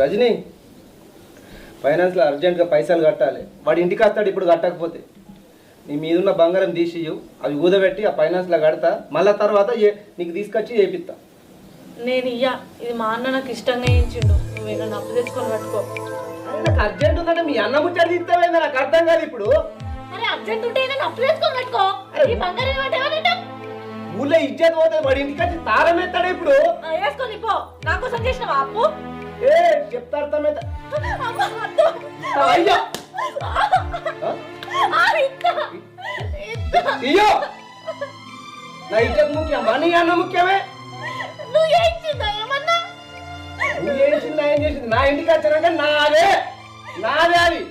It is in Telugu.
రజనీ, ఫైనాన్స్లో అర్జెంటుగా పైసలు కట్టాలి. వాడి ఇంటికి వస్తాడు ఇప్పుడు కట్టకపోతే. నీ మీదున్న బంగారం తీసియు, అవి ఊదబెట్టి ఆ ఫైనాన్స్లో కడతా. మళ్ళీ తర్వాత నీకు తీసుకొచ్చి చేపిస్తా. నేను ఇయ్యా, ఇది మా అన్న నాకు ఇష్టంగా వేయించిండు. నువ్వేనా అప్పు తెచ్చుకొని పట్టుకో. అరే నాకు అర్జెంట్ ఉందంటే మీ అన్న ముచ్చట తీస్తావేందా? నాకు అర్థం కాదు ఇప్పుడు. అరే అర్జెంట్ ఉంటే నేను అప్పు తెచ్చుకొని పట్టుకో. ఈ బంగారం ఏమంటే ఊళ్ళో ఇజ్జత్ పోతుంది. వాడి ఇంటికి వచ్చి తారం ఎత్తాడు ఇప్పుడు. వేసుకొని పో. నా కోసం చేసినవా అప్పు? ఏ చెప్తా అర్థమైతే అయ్యో అయ్యో నా ఇజ్జత్ ముఖ్యమా నీ అన్న ముఖ్యమే? నువ్వు చేయించిందా ఏమన్నా? నువ్వు చేసిందా ఏం చేసింది? నా ఇంటికి వచ్చానంటే నాదే అది.